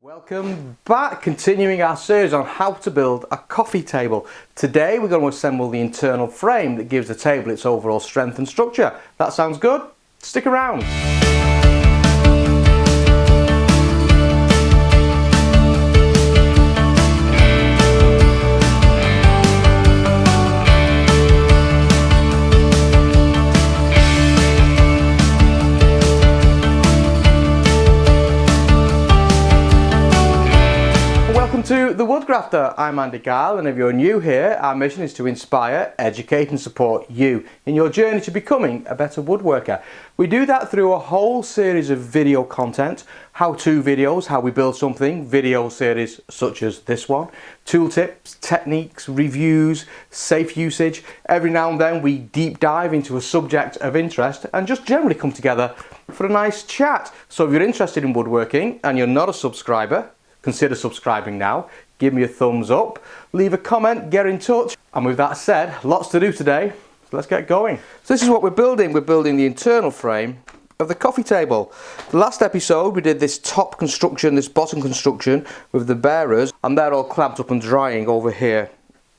Welcome back, continuing our series on how to build a coffee table. Today we're going to assemble the internal frame that gives the table its overall strength and structure. That sounds good? Stick around. To the Woodgrafter. I'm Andy Gile, and if you're new here, our mission is to inspire, educate and support you in your journey to becoming a better woodworker. We do that through a whole series of video content, how-to videos, how we build something, video series such as this one, tool tips, techniques, reviews, safe usage. Every now and then we deep dive into a subject of interest and just generally come together for a nice chat. So if you're interested in woodworking and you're not a subscriber, consider subscribing now, give me a thumbs up, leave a comment, get in touch. And with that said, lots to do today, so let's get going. So this is what we're building. We're building the internal frame of the coffee table. The last episode we did this top construction, this bottom construction with the bearers, and they're all clamped up and drying over here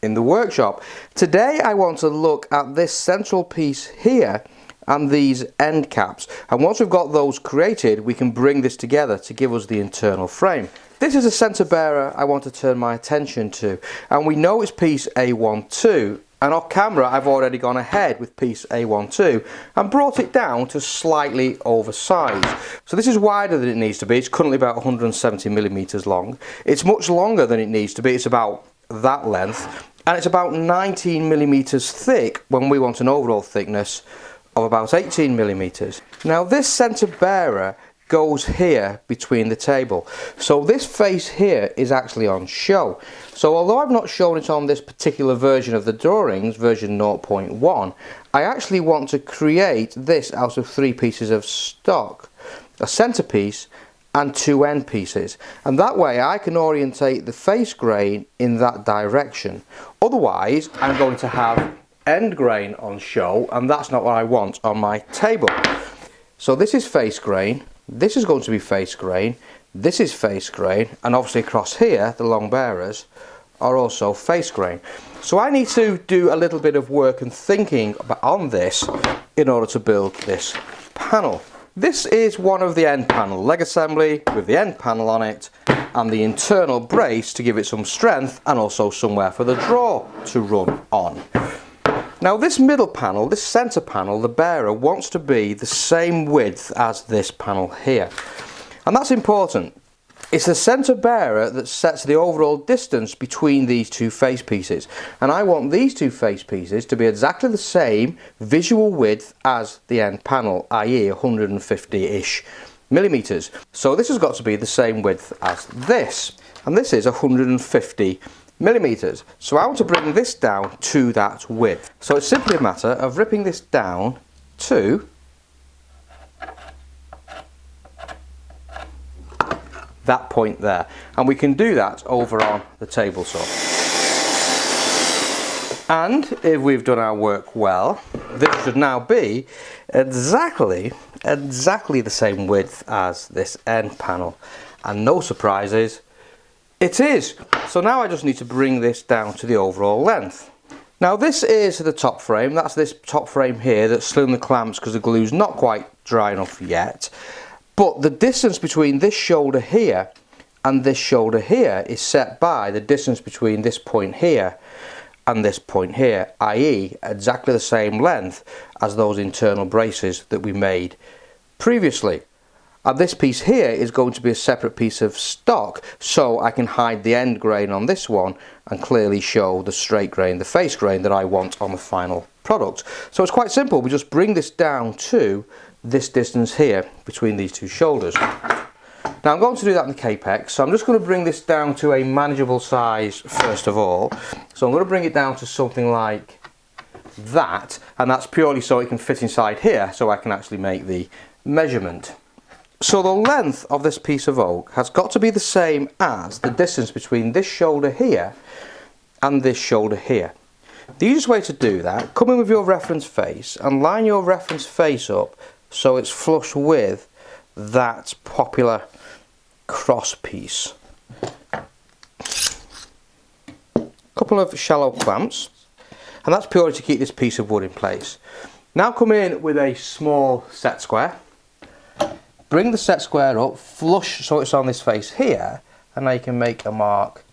in the workshop. Today I want to look at this central piece here and these end caps, and once we've got those created we can bring this together to give us the internal frame. This is a centre bearer I want to turn my attention to, and we know it's piece A12, and off camera I've already gone ahead with piece A12 and brought it down to slightly oversized. So this is wider than it needs to be. It's currently about 170mm long. It's much longer than it needs to be. It's about that length, and it's about 19mm thick when we want an overall thickness of about 18mm. Now this centre bearer goes here between the table, so this face here is actually on show. So although I've not shown it on this particular version of the drawings, version 0.1, I actually want to create this out of 3 pieces of stock, a centerpiece and 2 end pieces, and that way I can orientate the face grain in that direction. Otherwise I'm going to have end grain on show, and that's not what I want on my table. So this is face grain, this is going to be face grain, this is face grain, and obviously across here the long bearers are also face grain. So I need to do a little bit of work and thinking on this in order to build this panel. This is one of the end panel, leg assembly with the end panel on it and the internal brace to give it some strength and also somewhere for the drawer to run on. Now this middle panel, this centre panel, the bearer wants to be the same width as this panel here. And that's important. It's the centre bearer that sets the overall distance between these 2 face pieces. And I want these 2 face pieces to be exactly the same visual width as the end panel, i.e. 150-ish millimeters. So this has got to be the same width as this. And this is 150 millimeters. So I want to bring this down to that width. So it's simply a matter of ripping this down to that point there, and we can do that over on the table saw. And if we've done our work well, this should now be exactly the same width as this end panel, and no surprises, it is. So now I just need to bring this down to the overall length. Now this is the top frame, that's this top frame here that's still in the clamps because the glue's not quite dry enough yet. But the distance between this shoulder here and this shoulder here is set by the distance between this point here and this point here, i.e. exactly the same length as those internal braces that we made previously. And this piece here is going to be a separate piece of stock, so I can hide the end grain on this one and clearly show the straight grain, the face grain that I want on the final product. So it's quite simple. We just bring this down to this distance here between these 2 shoulders. Now I'm going to do that in the Capex, so I'm just going to bring this down to a manageable size first of all. So I'm going to bring it down to something like that, and that's purely so it can fit inside here, so I can actually make the measurement. So the length of this piece of oak has got to be the same as the distance between this shoulder here and this shoulder here. The easiest way to do that, come in with your reference face and line your reference face up so it's flush with that popular cross piece. A couple of shallow clamps, and that's purely to keep this piece of wood in place. Now come in with a small set square. Bring the set square up flush so it's on this face here, and now you can make a mark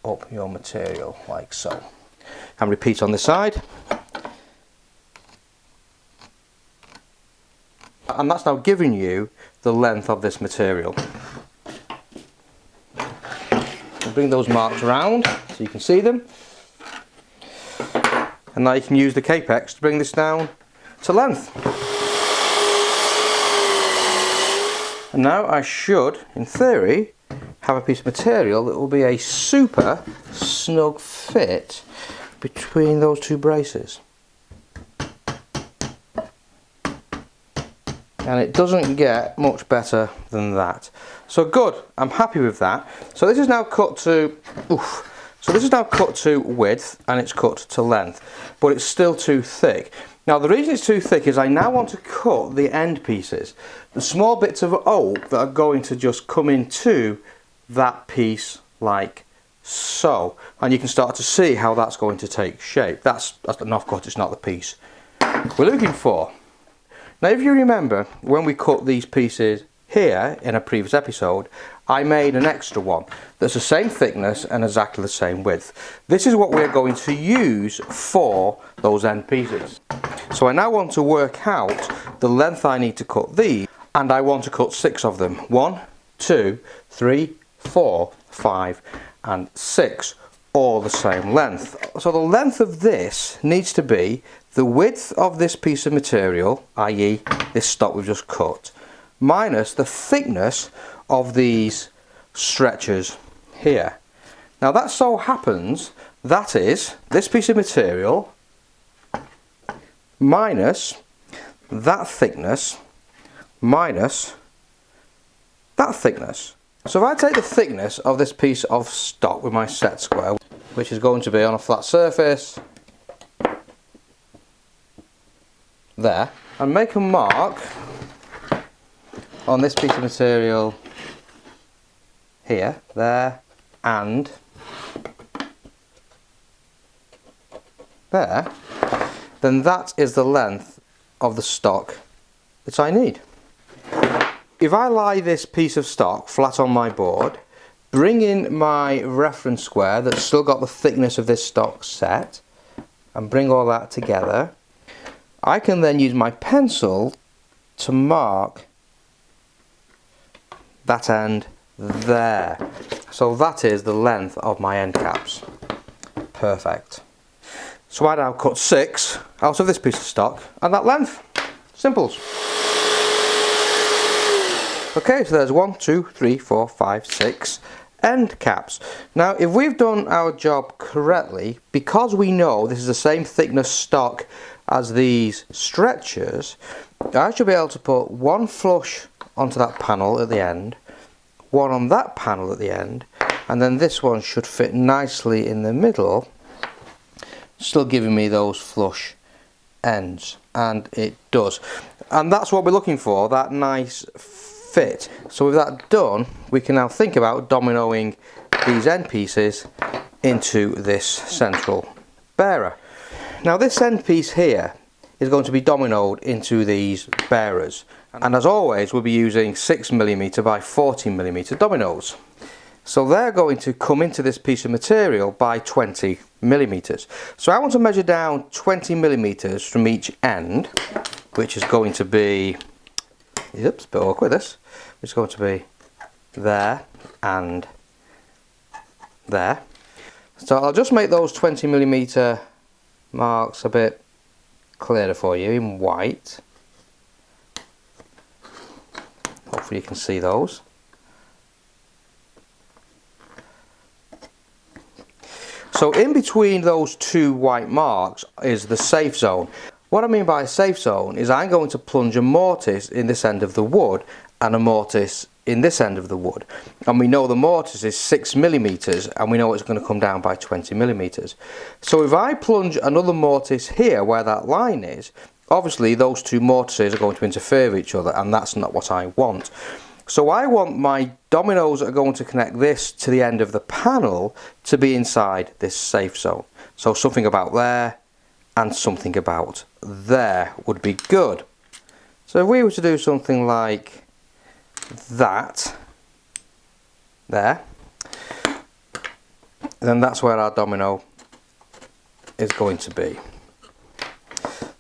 up your material like so. And repeat on this side. And that's now giving you the length of this material. And bring those marks around so you can see them. And now you can use the Capex to bring this down to length. And now I should, in theory, have a piece of material that will be a super snug fit between those two braces. And it doesn't get much better than that. So good, I'm happy with that. So this is now cut to, width, and it's cut to length, but it's still too thick. Now the reason it's too thick is I now want to cut the end pieces, the small bits of oak that are going to just come into that piece like so. And you can start to see how that's going to take shape. That's the knob cut, it's not the piece we're looking for. Now if you remember, when we cut these pieces here in a previous episode, I made an extra one that's the same thickness and exactly the same width. This is what we're going to use for those end pieces. So I now want to work out the length I need to cut these, and I want to cut 6 of them. 1, 2, 3, 4, 5 and 6, all the same length. So the length of this needs to be the width of this piece of material, i.e. this stock we've just cut, minus the thickness of these stretchers here. Now that so happens that is this piece of material minus that thickness minus that thickness. So if I take the thickness of this piece of stock with my set square, which is going to be on a flat surface there, and make a mark on this piece of material here, there and there, then that is the length of the stock that I need. If I lie this piece of stock flat on my board, bring in my reference square that's still got the thickness of this stock set, and bring all that together, I can then use my pencil to mark that end there. So that is the length of my end caps. Perfect. So I now cut 6 out of this piece of stock and that length. Simples. Okay, so there's 1, 2, 3, 4, 5, 6 end caps. Now if we've done our job correctly, because we know this is the same thickness stock as these stretchers, I should be able to put one flush onto that panel at the end, one on that panel at the end, and then this one should fit nicely in the middle, still giving me those flush ends, and it does. And that's what we're looking for, that nice fit. So with that done, we can now think about dominoing these end pieces into this central bearer. Now this end piece here is going to be dominoed into these bearers, and as always we'll be using 6mm by 14mm dominoes. So they're going to come into this piece of material by 20mm. So I want to measure down 20mm from each end, which is going to be, oops, a bit awkward this, which is going to be there and there. So I'll just make those 20mm marks a bit clearer for you in white. Hopefully you can see those. So in between those two white marks is the safe zone. What I mean by a safe zone is I'm going to plunge a mortise in this end of the wood and a mortise in this end of the wood, and we know the mortise is 6mm and we know it's going to come down by 20mm. So if I plunge another mortise here where that line is, obviously those two mortises are going to interfere with each other, and that's not what I want. So I want my dominoes that are going to connect this to the end of the panel to be inside this safe zone. So something about there and something about there would be good. So if we were to do something like that, there, then that's where our domino is going to be.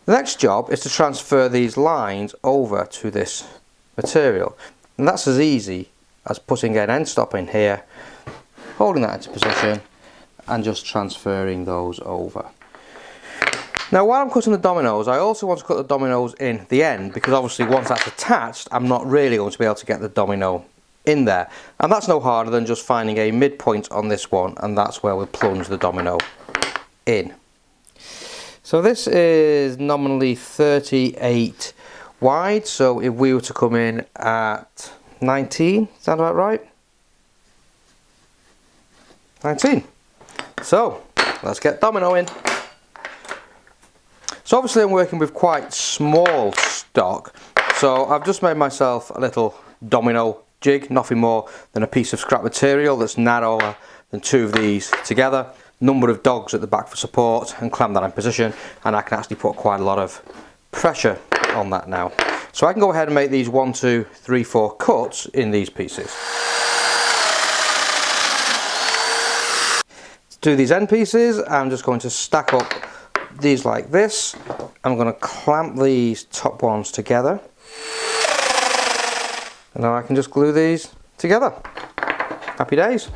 The next job is to transfer these lines over to this material, and that's as easy as putting an end stop in here, holding that into position and just transferring those over. Now while I'm cutting the dominoes, I also want to cut the dominoes in the end, because obviously once that's attached I'm not really going to be able to get the domino in there, and that's no harder than just finding a midpoint on this one, and that's where we'll plunge the domino in. So this is nominally 38 wide, so if we were to come in at 19, sound about right? 19. So let's get domino in. So obviously I'm working with quite small stock, so I've just made myself a little domino jig, nothing more than a piece of scrap material that's narrower than two of these together. Number of dogs at the back for support, and clamp that in position, and I can actually put quite a lot of pressure on that now. So I can go ahead and make these 1, 2, 3, 4 cuts in these pieces. To do these end pieces, I'm just going to stack up these like this. I'm going to clamp these top ones together, and now I can just glue these together. Happy days.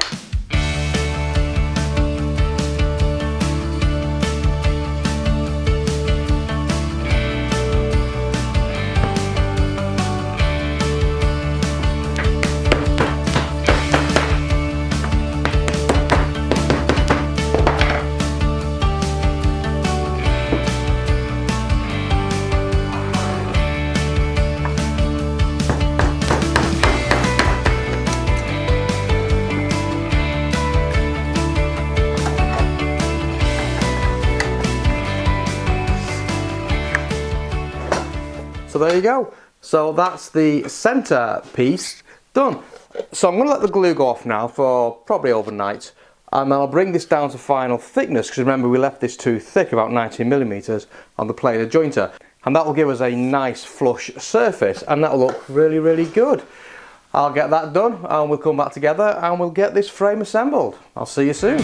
So there you go. So that's the centre piece done. So I'm going to let the glue go off now for probably overnight, and then I'll bring this down to final thickness, because remember we left this too thick, about 19mm on the planer jointer, and that will give us a nice flush surface, and that will look really, really good. I'll get that done and we'll come back together and we'll get this frame assembled. I'll see you soon.